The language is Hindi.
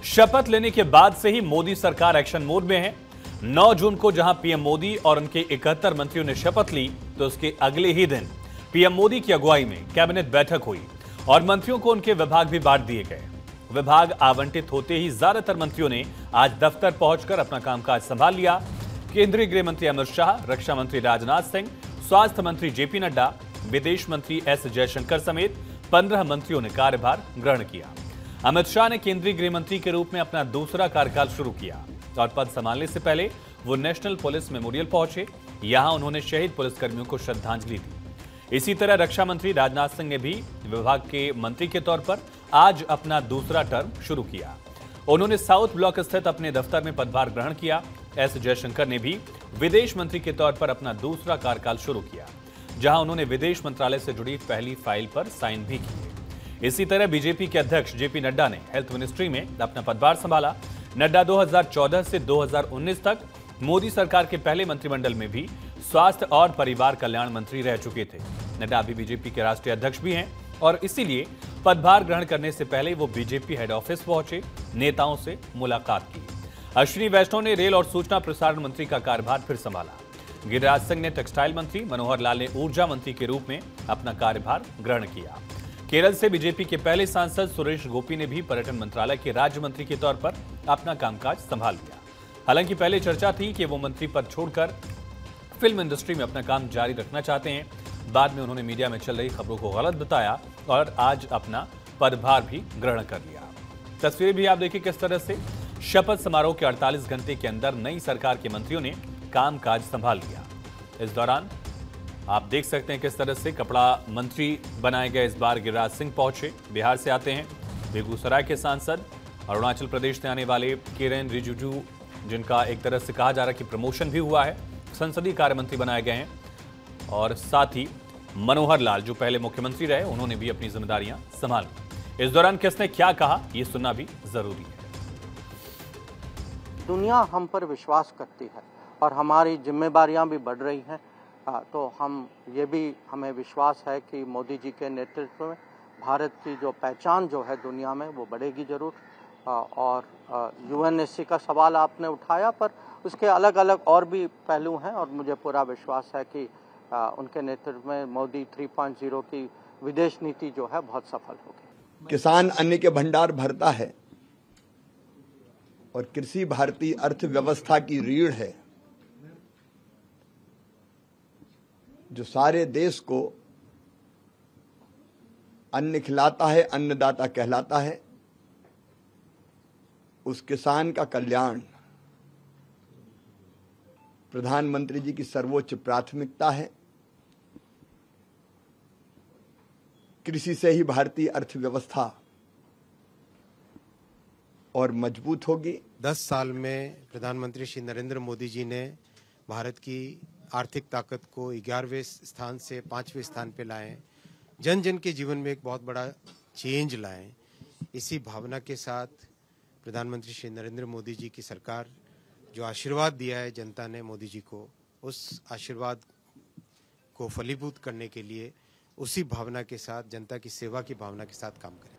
शपथ लेने के बाद से ही मोदी सरकार एक्शन मोड में है। 9 जून को जहां पीएम मोदी और उनके 71 मंत्रियों ने शपथ ली, तो उसके अगले ही दिन पीएम मोदी की अगुवाई में कैबिनेट बैठक हुई और मंत्रियों को उनके विभाग भी बांट दिए गए। विभाग आवंटित होते ही ज्यादातर मंत्रियों ने आज दफ्तर पहुंचकर अपना कामकाज संभाल लिया। केंद्रीय गृह मंत्री अमित शाह, रक्षा मंत्री राजनाथ सिंह, स्वास्थ्य मंत्री जेपी नड्डा, विदेश मंत्री एस जयशंकर समेत 15 मंत्रियों ने कार्यभार ग्रहण किया। अमित शाह ने केंद्रीय गृह मंत्री के रूप में अपना दूसरा कार्यकाल शुरू किया और पद संभालने से पहले वो नेशनल पुलिस मेमोरियल पहुंचे। यहां उन्होंने शहीद पुलिसकर्मियों को श्रद्धांजलि दी। इसी तरह रक्षा मंत्री राजनाथ सिंह ने भी विभाग के मंत्री के तौर पर आज अपना दूसरा टर्म शुरू किया। उन्होंने साउथ ब्लॉक स्थित अपने दफ्तर में पदभार ग्रहण किया। एस जयशंकर ने भी विदेश मंत्री के तौर पर अपना दूसरा कार्यकाल शुरू किया, जहां उन्होंने विदेश मंत्रालय से जुड़ी पहली फाइल पर साइन भी किए। इसी तरह बीजेपी के अध्यक्ष जेपी नड्डा ने हेल्थ मिनिस्ट्री में अपना पदभार संभाला। नड्डा 2014 से 2019 तक मोदी सरकार के पहले मंत्रिमंडल में भी स्वास्थ्य और परिवार कल्याण मंत्री रह चुके थे। नड्डा अभी बीजेपी के राष्ट्रीय अध्यक्ष भी हैं और इसीलिए पदभार ग्रहण करने से पहले वो बीजेपी हेड ऑफिस पहुंचे, नेताओं से मुलाकात की। अश्विनी वैष्णव ने रेल और सूचना प्रसारण मंत्री का कार्यभार फिर संभाला। गिरिराज सिंह ने टेक्सटाइल मंत्री, मनोहर लाल ने ऊर्जा मंत्री के रूप में अपना कार्यभार ग्रहण किया। केरल से बीजेपी के पहले सांसद सुरेश गोपी ने भी पर्यटन मंत्रालय के राज्य मंत्री के तौर पर अपना कामकाज संभाल लिया। हालांकि पहले चर्चा थी कि वो मंत्री पद छोड़कर फिल्म इंडस्ट्री में अपना काम जारी रखना चाहते हैं। बाद में उन्होंने मीडिया में चल रही खबरों को गलत बताया और आज अपना पदभार भी ग्रहण कर लिया। तस्वीरें भी आप देखिए किस तरह से शपथ समारोह के 48 घंटे के अंदर नई सरकार के मंत्रियों ने कामकाज संभाल लिया। इस दौरान आप देख सकते हैं किस तरह से कपड़ा मंत्री बनाए गए। इस बार गिरिराज सिंह पहुंचे, बिहार से आते हैं। बेगूसराय के सांसद, अरुणाचल प्रदेश से आने वाले किरेन रिजिजू, जिनका एक तरह से कहा जा रहा है कि प्रमोशन भी हुआ है, संसदीय कार्य मंत्री बनाए गए हैं। और साथ ही मनोहर लाल, जो पहले मुख्यमंत्री रहे, उन्होंने भी अपनी जिम्मेदारियां संभाली। इस दौरान किसने क्या कहा, ये सुनना भी जरूरी है। दुनिया हम पर विश्वास करती है और हमारी जिम्मेदारियां भी बढ़ रही हैं, तो हमें विश्वास है कि मोदी जी के नेतृत्व में भारत की जो पहचान जो है दुनिया में वो बढ़ेगी जरूर। और यूएनएससी का सवाल आपने उठाया, पर उसके अलग अलग और भी पहलू हैं और मुझे पूरा विश्वास है कि उनके नेतृत्व में मोदी 3.0 की विदेश नीति जो है बहुत सफल होगी। किसान अन्न के भंडार भरता है और कृषि भारतीय अर्थव्यवस्था की रीढ़ है, जो सारे देश को अन्न खिलाता है, अन्नदाता कहलाता है। उस किसान का कल्याण प्रधानमंत्री जी की सर्वोच्च प्राथमिकता है। कृषि से ही भारतीय अर्थव्यवस्था और मजबूत होगी। 10 साल में प्रधानमंत्री श्री नरेंद्र मोदी जी ने भारत की आर्थिक ताकत को 11वें स्थान से 5वें स्थान पे लाए, जन जन के जीवन में एक बहुत बड़ा चेंज लाए। इसी भावना के साथ प्रधानमंत्री श्री नरेंद्र मोदी जी की सरकार जो आशीर्वाद दिया है जनता ने मोदी जी को, उस आशीर्वाद को फलीभूत करने के लिए उसी भावना के साथ, जनता की सेवा की भावना के साथ काम करें।